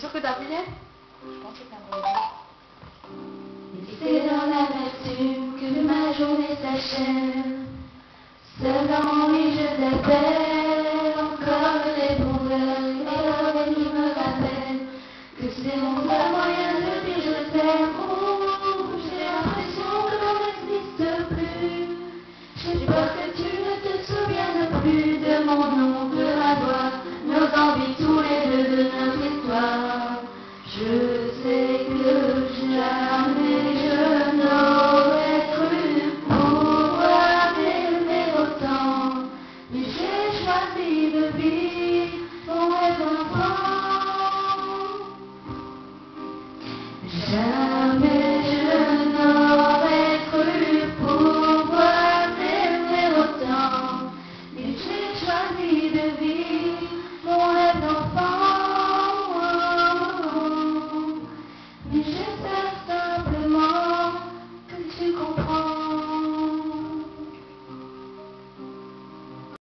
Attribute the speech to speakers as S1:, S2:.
S1: sûr que t'as plié?
S2: Je pense que c'est un peu.
S3: Et c'est dans l'amertume que ma journée s'achève. Seul dans mon lit je t'appelle, encore répondeur, et la